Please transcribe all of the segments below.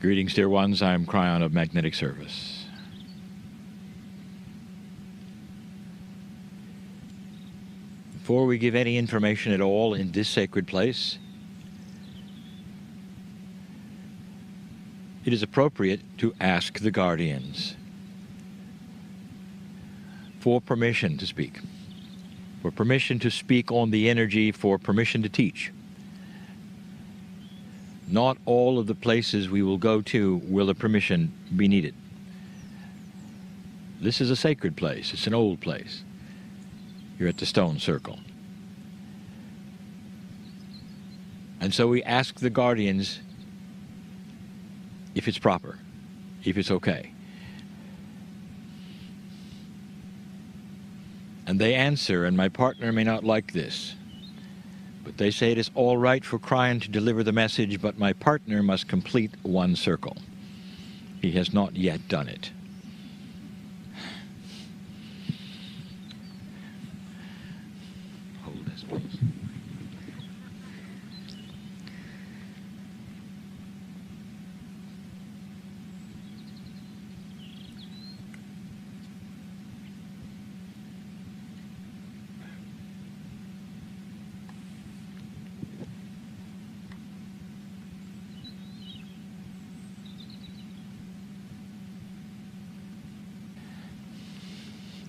Greetings, dear ones. I'm Kryon of Magnetic Service. Before we give any information at all in this sacred place, it is appropriate to ask the guardians for permission to speak, for permission to speak on the energy, for permission to teach. Not all of the places we will go to will a permission be needed. This is a sacred place. It's an old place. You're at the stone circle. And so we ask the guardians if it's proper, if it's okay. And they answer, and my partner may not like this, but they say it is all right for Kryon to deliver the message, but my partner must complete one circle. He has not yet done it. Hold this, please.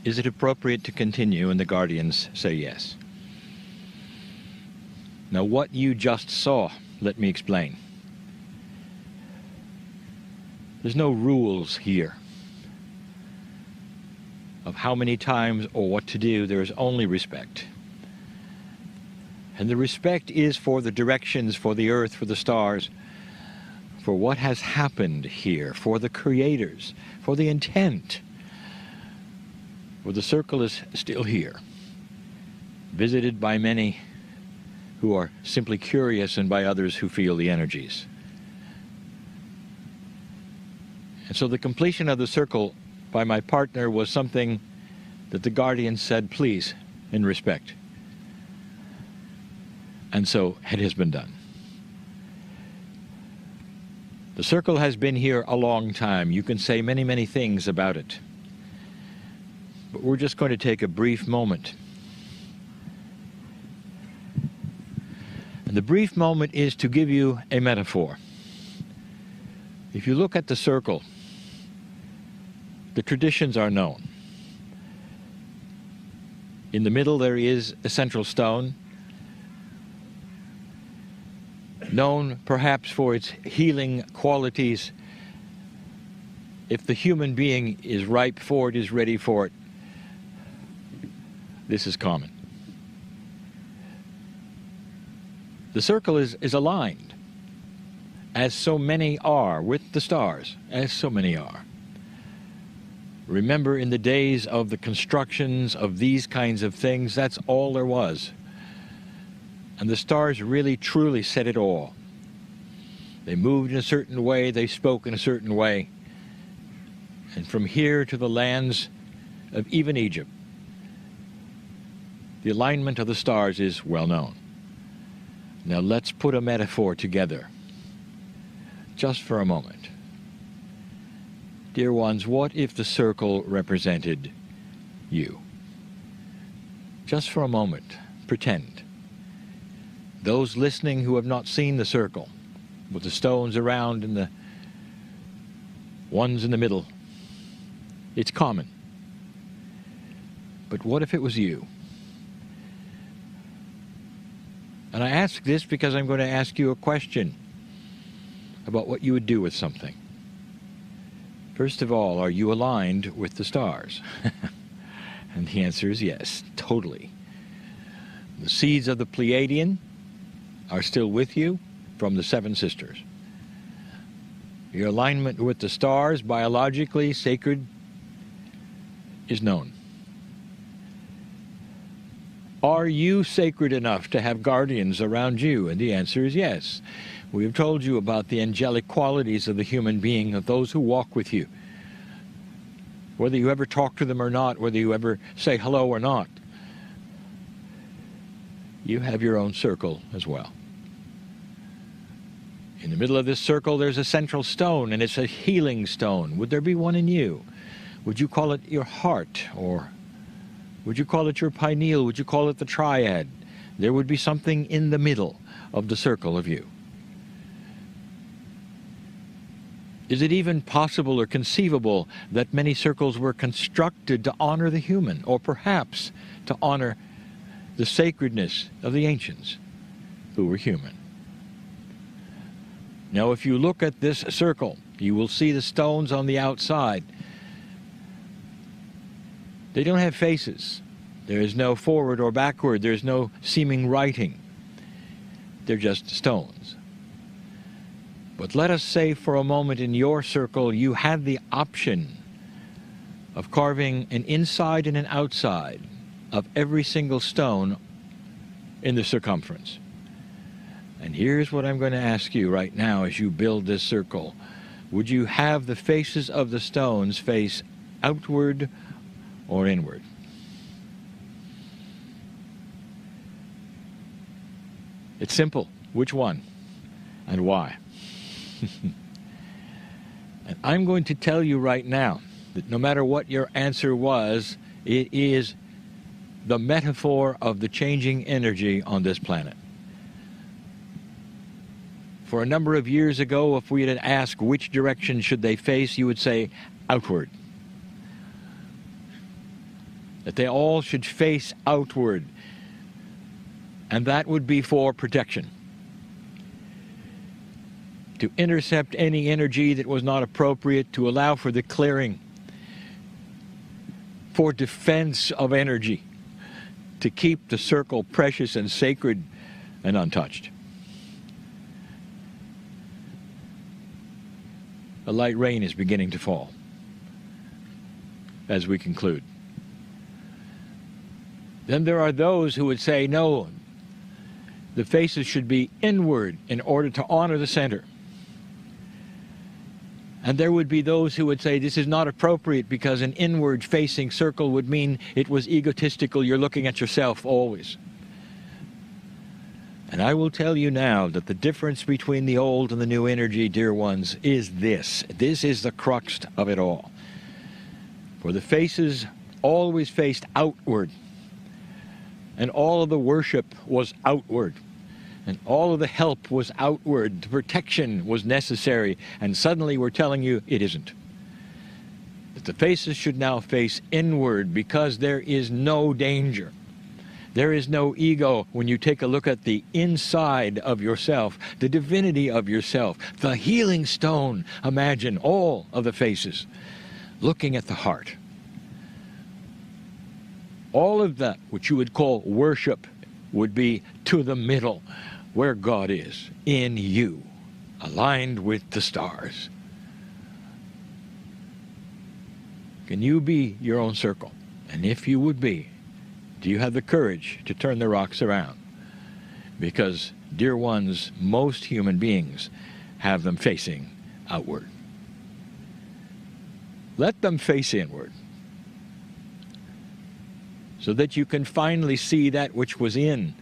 Is it appropriate to continue? And the guardians say yes. Now, what you just saw, let me explain. There's no rules here of how many times or what to do. There is only respect. And the respect is for the directions, for the earth, for the stars, for what has happened here, for the creators, for the intent. For the circle is still here, visited by many who are simply curious and by others who feel the energies. And so the completion of the circle by my partner was something that the guardian said, please, in respect. And so it has been done. The circle has been here a long time. You can say many, many things about it. But we're just going to take a brief moment. And the brief moment is to give you a metaphor. If you look at the circle, the traditions are known. In the middle there is a central stone, known perhaps for its healing qualities. If the human being is ripe for it, is ready for it, this is common. The circle is aligned, as so many are, with the stars, as so many are. Remember, in the days of the constructions of these kinds of things, that's all there was. And the stars really, truly said it all. They moved in a certain way, they spoke in a certain way. And from here to the lands of even Egypt, the alignment of the stars is well known. Now let's put a metaphor together, just for a moment. Dear ones, what if the circle represented you? Just for a moment, pretend. Those listening who have not seen the circle, with the stones around and the ones in the middle, it's common. But what if it was you? And I ask this because I'm going to ask you a question about what you would do with something. First of all, are you aligned with the stars? And the answer is yes, totally. The seeds of the Pleiadian are still with you from the seven sisters. Your alignment with the stars, biologically sacred, is known. Are you sacred enough to have guardians around you? And the answer is yes. We have told you about the angelic qualities of the human being, of those who walk with you. Whether you ever talk to them or not, whether you ever say hello or not, you have your own circle as well. In the middle of this circle, there's a central stone, and it's a healing stone. Would there be one in you? Would you call it your heart? Or would you call it your pineal? Would you call it the triad? There would be something in the middle of the circle of you. Is it even possible or conceivable that many circles were constructed to honor the human, or perhaps to honor the sacredness of the ancients who were human? Now, if you look at this circle, you will see the stones on the outside. They don't have faces. There is no forward or backward. There's no seeming writing. They're just stones. But let us say for a moment in your circle you had the option of carving an inside and an outside of every single stone in the circumference. And here's what I'm going to ask you right now as you build this circle. Would you have the faces of the stones face outward or inward? It's simple. Which one? And why? And I'm going to tell you right now that no matter what your answer was, it is the metaphor of the changing energy on this planet. For a number of years ago, if we had asked which direction should they face, you would say outward. That they all should face outward. And that would be for protection. To intercept any energy that was not appropriate, to allow for the clearing, for defense of energy, to keep the circle precious and sacred and untouched. A light rain is beginning to fall as we conclude. Then there are those who would say, no, the faces should be inward in order to honor the center. And there would be those who would say this is not appropriate because an inward-facing circle would mean it was egotistical. You're looking at yourself always. And I will tell you now that the difference between the old and the new energy, dear ones, is this. This is the crux of it all. For the faces always faced outward, and all of the worship was outward, and all of the help was outward. The protection was necessary, and suddenly we're telling you it isn't. That the faces should now face inward because there is no danger. There is no ego when you take a look at the inside of yourself, the divinity of yourself, the healing stone. Imagine all of the faces looking at the heart. All of that, which you would call worship, would be to the middle, where God is, in you, aligned with the stars. Can you be your own circle? And if you would be, do you have the courage to turn the rocks around? Because, dear ones, most human beings have them facing outward. Let them face inward, so that you can finally see that which was in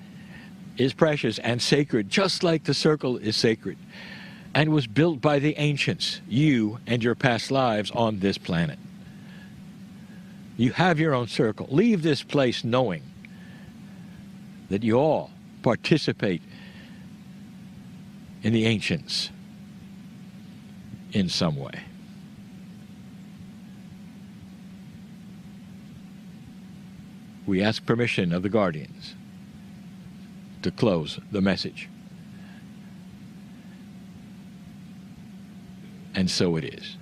is precious and sacred, just like the circle is sacred, and was built by the ancients, you and your past lives on this planet. You have your own circle. Leave this place knowing that you all participate in the ancients in some way. We ask permission of the guardians to close the message. And so it is.